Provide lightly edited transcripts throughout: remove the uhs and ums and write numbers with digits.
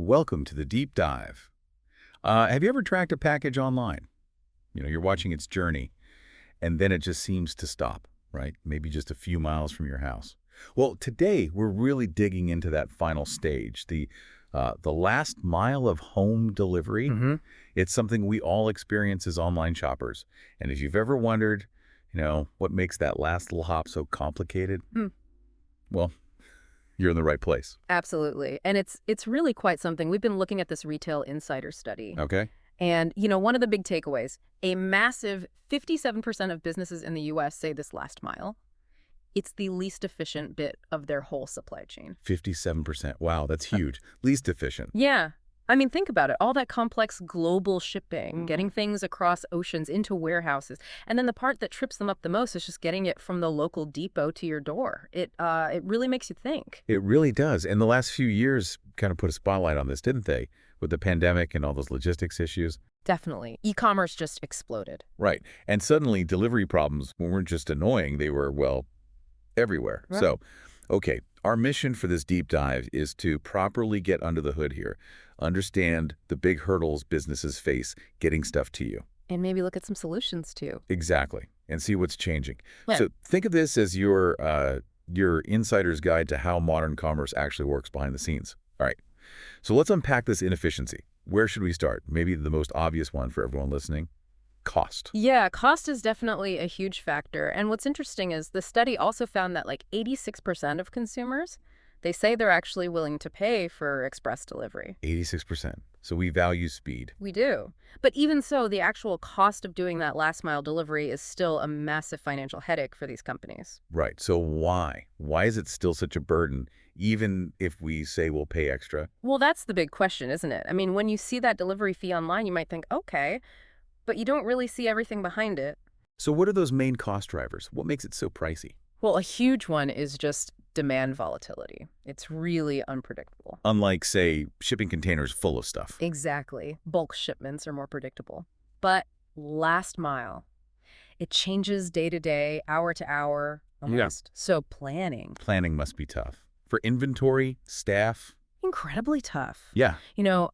Welcome to the deep dive. Have you ever tracked a package online? You're watching its journey, and then it just seems to stop, right? Maybe just a few miles from your house. Well, today we're really digging into that final stage, the last mile of home delivery. hmm It's something we all experience as online shoppers. And if you've ever wondered, what makes that last little hop so complicated, Hmm. well, you're in the right place. Absolutely. And it's really quite something. We've been looking at this retail insider study. Okay? And, one of the big takeaways, a massive 57% of businesses in the U.S. say this last mile. It's the least efficient bit of their whole supply chain. 57%. Wow, that's huge. Least efficient. Yeah. I mean, think about it. All that complex global shipping, getting things across oceans into warehouses. And then the part that trips them up the most is just getting it from the local depot to your door. It really makes you think. It really does. And the last few years kind of put a spotlight on this, didn't they? With the pandemic and all those logistics issues. Definitely. E-commerce just exploded. Right. And suddenly delivery problems weren't just annoying, they were, well, everywhere. Right. So, okay, our mission for this deep dive is to properly get under the hood here, understand the big hurdles businesses face getting stuff to you. And maybe look at some solutions too. Exactly. And see what's changing. Yeah. So think of this as your insider's guide to how modern commerce actually works behind the scenes. All right. So let's unpack this inefficiency. Where should we start? Maybe the most obvious one for everyone listening. Cost. Yeah, cost is definitely a huge factor. And what's interesting is the study also found that 86% of consumers, they say they're actually willing to pay for express delivery. 86%. So we value speed. We do. But even so, the actual cost of doing that last mile delivery is still a massive financial headache for these companies. Right. So why? Why is it still such a burden, even if we say we'll pay extra? Well, that's the big question, isn't it? I mean, when you see that delivery fee online, you might think, okay, but you don't really see everything behind it. So what are those main cost drivers? What makes it so pricey? Well, a huge one is just demand volatility. It's really unpredictable. Unlike, say, shipping containers full of stuff. Exactly. Bulk shipments are more predictable. But last mile, it changes day to day, hour to hour, almost. So planning, Planning must be tough. For inventory, staff. incredibly tough. Yeah.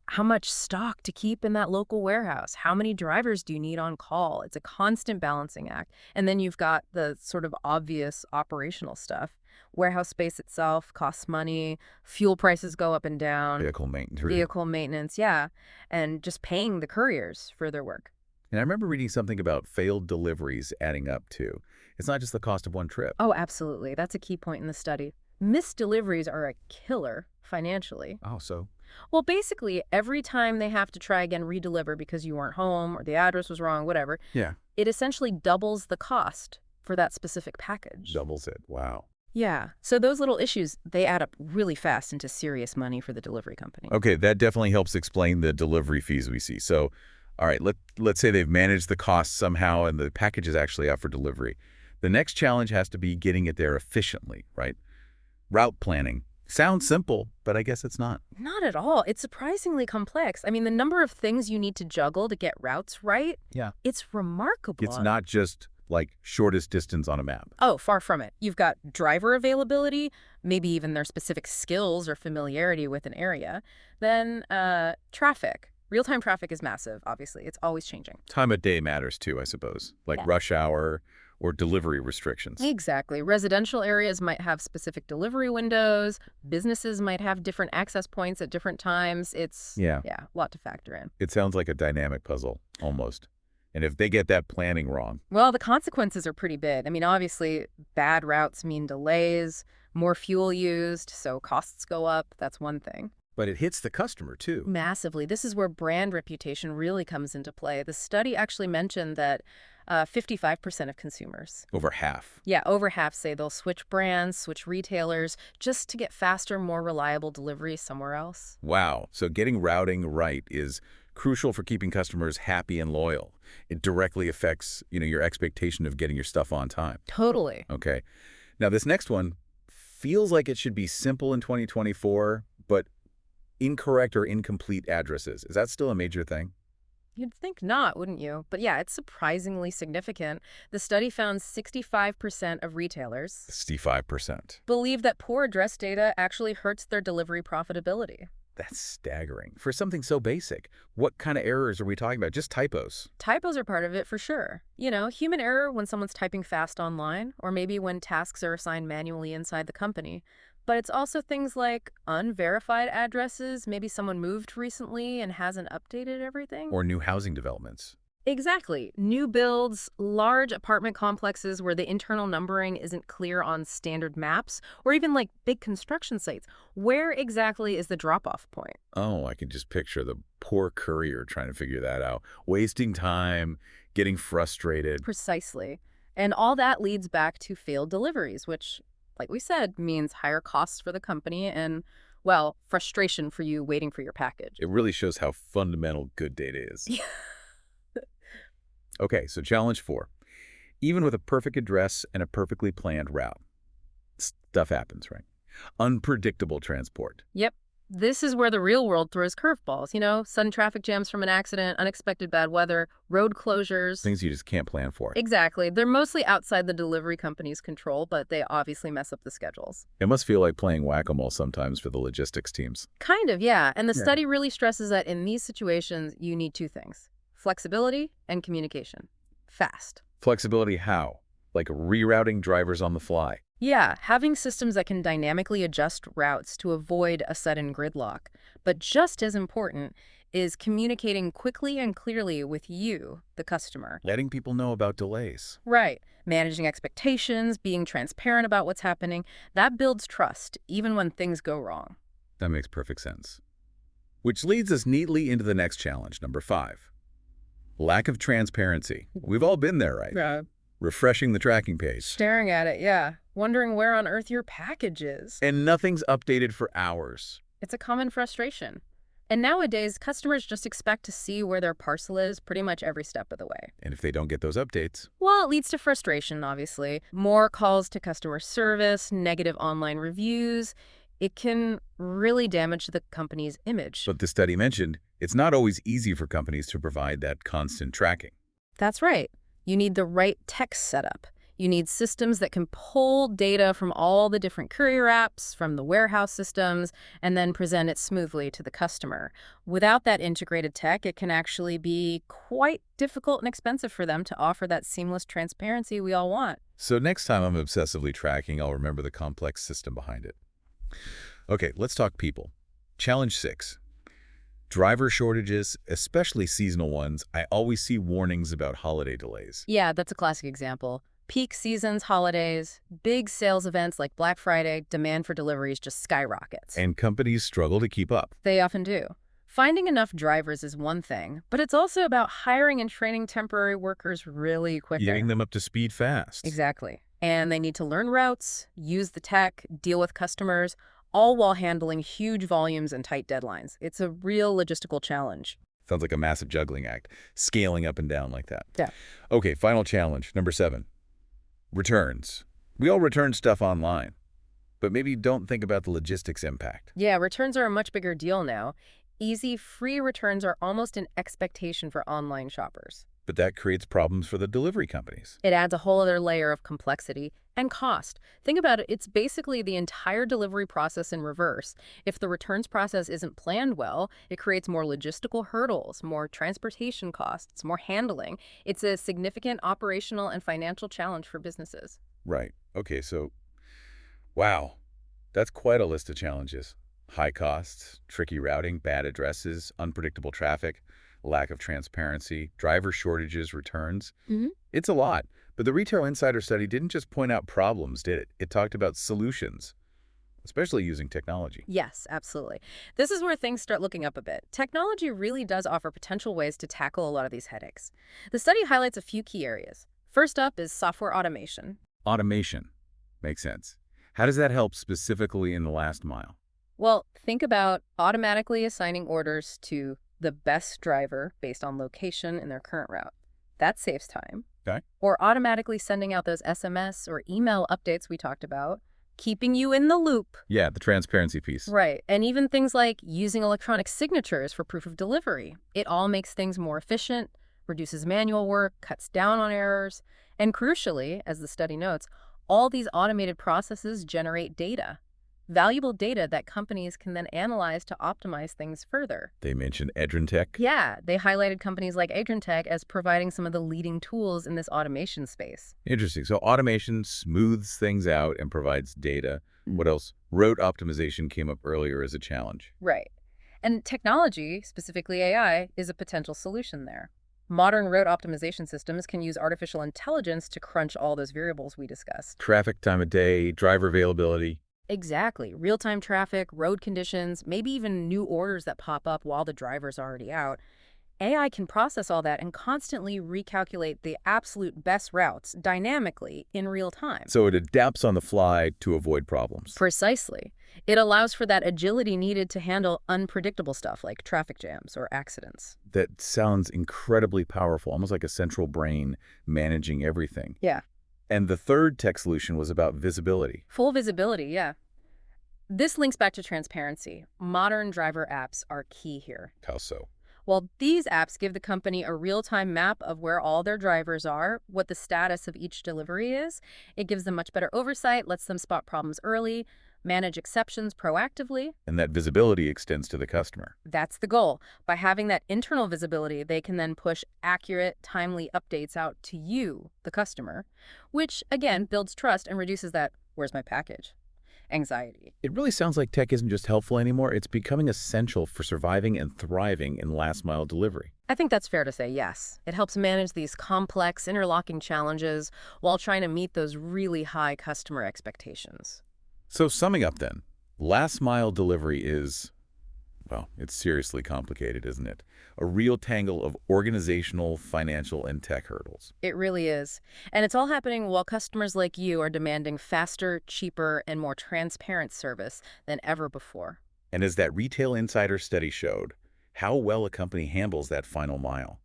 How much stock to keep in that local warehouse? How many drivers do you need on call? It's a constant balancing act. And then you've got the sort of obvious operational stuff. Warehouse space itself costs money. Fuel prices go up and down. Vehicle maintenance, yeah. And just paying the couriers for their work. And I remember reading something about failed deliveries adding up too. It's not just the cost of one trip. Oh, absolutely. That's a key point in the study. Missed deliveries are a killer financially. Oh, so? Well, basically, every time they have to try again redeliver because you weren't home or the address was wrong, whatever, Yeah. it essentially doubles the cost for that specific package. Doubles it. Wow. Yeah. So those little issues, they add up really fast into serious money for the delivery company. Okay, that definitely helps explain the delivery fees we see. So, all right, let's say they've managed the cost somehow and the package is actually out for delivery. The next challenge has to be getting it there efficiently, right? Route planning. Sounds simple, but I guess it's not. Not at all. It's surprisingly complex. I mean, the number of things you need to juggle to get routes right, Yeah. it's remarkable. It's not just like shortest distance on a map. Oh, far from it. You've got driver availability, maybe even their specific skills or familiarity with an area. Then traffic. Real-time traffic is massive, obviously. It's always changing. Time of day matters too, I suppose, like Yeah. rush hour or delivery restrictions. Exactly. Residential areas might have specific delivery windows. Businesses might have different access points at different times. It's, Yeah. a lot to factor in. It sounds like a dynamic puzzle, almost. And if they get that planning wrong, Well, the consequences are pretty big. I mean, obviously, bad routes mean delays, more fuel used, so costs go up. That's one thing. but it hits the customer too. Massively. This is where brand reputation really comes into play. The study actually mentioned that 55% of consumers, Over half. over half, say they'll switch brands, switch retailers, just to get faster, more reliable delivery somewhere else. Wow. So getting routing right is crucial for keeping customers happy and loyal. It directly affects, your expectation of getting your stuff on time. Totally. Okay. Now, this next one feels like it should be simple in 2024, but incorrect or incomplete addresses. Is that still a major thing? You'd think not, wouldn't you? But yeah, it's surprisingly significant. The study found 65% of retailers 65%. believe that poor address data actually hurts their delivery profitability. That's staggering. For something so basic, what kind of errors are we talking about? Just typos. Typos are part of it for sure. Human error when someone's typing fast online, or maybe when tasks are assigned manually inside the company. But it's also things like unverified addresses. Maybe someone moved recently and hasn't updated everything. Or new housing developments. Exactly. New builds, large apartment complexes where the internal numbering isn't clear on standard maps, or even like big construction sites. Where exactly is the drop-off point? Oh, I can just picture the poor courier trying to figure that out. Wasting time, getting frustrated. Precisely. And all that leads back to failed deliveries, which, like we said, means higher costs for the company and, well, frustration for you waiting for your package. It really shows how fundamental good data is. Okay, so challenge 4. Even with a perfect address and a perfectly planned route, stuff happens, right? Unpredictable transport. Yep. This is where the real world throws curveballs, sudden traffic jams from an accident, unexpected bad weather, road closures. Things you just can't plan for. Exactly. They're mostly outside the delivery company's control, but they obviously mess up the schedules. It must feel like playing whack-a-mole sometimes for the logistics teams. Kind of, yeah. And the Yeah. study really stresses that in these situations, you need two things: flexibility and communication. Fast. Flexibility how? Like rerouting drivers on the fly. Yeah, having systems that can dynamically adjust routes to avoid a sudden gridlock. But just as important is communicating quickly and clearly with you, the customer. Letting people know about delays. Right. Managing expectations, being transparent about what's happening, that builds trust, even when things go wrong. That makes perfect sense. Which leads us neatly into the next challenge, number 5. Lack of transparency. We've all been there, right? Yeah. Refreshing the tracking page. Staring at it, yeah. Wondering where on earth your package is. And nothing's updated for hours. It's a common frustration. And nowadays, customers just expect to see where their parcel is pretty much every step of the way. And if they don't get those updates, Well, it leads to frustration, obviously. More calls to customer service, negative online reviews. It can really damage the company's image. but the study mentioned, it's not always easy for companies to provide that constant tracking. That's right. You need the right tech setup. You need systems that can pull data from all the different courier apps, from the warehouse systems, and then present it smoothly to the customer. Without that integrated tech, it can actually be quite difficult and expensive for them to offer that seamless transparency we all want. So next time I'm obsessively tracking, I'll remember the complex system behind it. Okay, let's talk people. Challenge 6. Driver shortages, especially seasonal ones. I always see warnings about holiday delays. Yeah, that's a classic example. Peak seasons, holidays, big sales events like Black Friday, demand for deliveries just skyrockets. And companies struggle to keep up. They often do. Finding enough drivers is one thing, but it's also about hiring and training temporary workers really quickly. Getting them up to speed fast. Exactly. And they need to learn routes, use the tech, deal with customers, all while handling huge volumes and tight deadlines. It's a real logistical challenge. Sounds like a massive juggling act, scaling up and down like that. Yeah. Okay, final challenge, number 7. Returns. We all return stuff online, but maybe don't think about the logistics impact. Yeah, returns are a much bigger deal now. Easy, free returns are almost an expectation for online shoppers. But that creates problems for the delivery companies. It adds a whole other layer of complexity and cost. Think about it, it's basically the entire delivery process in reverse. If the returns process isn't planned well, it creates more logistical hurdles, more transportation costs, more handling. It's a significant operational and financial challenge for businesses. Right. Okay, so, wow, that's quite a list of challenges. High costs, tricky routing, bad addresses, unpredictable traffic, lack of transparency, driver shortages, returns. Mm-hmm. It's a lot. But the Retail Insider study didn't just point out problems, did it? It talked about solutions, especially using technology. Yes, absolutely. This is where things start looking up a bit. Technology really does offer potential ways to tackle a lot of these headaches. The study highlights a few key areas. First up is software automation. Automation. Makes sense. How does that help specifically in the last mile? Well, think about automatically assigning orders to the best driver based on location in their current route. That saves time. Okay. Or automatically sending out those SMS or email updates we talked about, keeping you in the loop. Yeah, the transparency piece. Right. And even things like using electronic signatures for proof of delivery. It all makes things more efficient, reduces manual work, cuts down on errors. And crucially, as the study notes, all these automated processes generate data. valuable data that companies can then analyze to optimize things further. They mentioned Edrintech. Yeah, they highlighted companies like Adrintech as providing some of the leading tools in this automation space. Interesting. So automation smooths things out and provides data. What else? Route optimization came up earlier as a challenge. Right. And technology, specifically AI, is a potential solution there. Modern road optimization systems can use artificial intelligence to crunch all those variables we discussed. Traffic time of day, driver availability. Exactly. Real-time traffic, road conditions, maybe even new orders that pop up while the driver's already out. AI can process all that and constantly recalculate the absolute best routes dynamically in real time. So it adapts on the fly to avoid problems. Precisely. It allows for that agility needed to handle unpredictable stuff like traffic jams or accidents. That sounds incredibly powerful, almost like a central brain managing everything. Yeah. And the third tech solution was about visibility. Full visibility, yeah. This links back to transparency. Modern driver apps are key here. How so? Well, these apps give the company a real-time map of where all their drivers are, what the status of each delivery is. It gives them much better oversight, lets them spot problems early, manage exceptions proactively. And that visibility extends to the customer. That's the goal. By having that internal visibility, they can then push accurate, timely updates out to you, the customer, which, again, builds trust and reduces that, "Where's my package?" anxiety. It really sounds like tech isn't just helpful anymore, it's becoming essential for surviving and thriving in last-mile delivery. I think that's fair to say, yes. It helps manage these complex, interlocking challenges while trying to meet those really high customer expectations. So summing up then, last-mile delivery is, well, it's seriously complicated, isn't it? A real tangle of organizational, financial, and tech hurdles. It really is. And it's all happening while customers like you are demanding faster, cheaper, and more transparent service than ever before. And as that Retail Insider study showed, how well a company handles that final mile,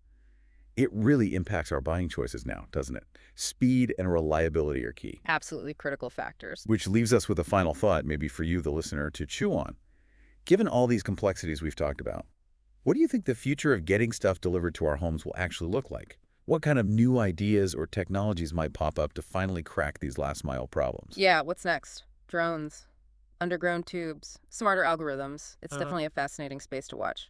it really impacts our buying choices now, doesn't it? Speed and reliability are key. Absolutely critical factors. Which leaves us with a final thought, maybe for you, the listener, to chew on. Given all these complexities we've talked about, what do you think the future of getting stuff delivered to our homes will actually look like? What kind of new ideas or technologies might pop up to finally crack these last-mile problems? Yeah, what's next? Drones, underground tubes, smarter algorithms. It's definitely a fascinating space to watch.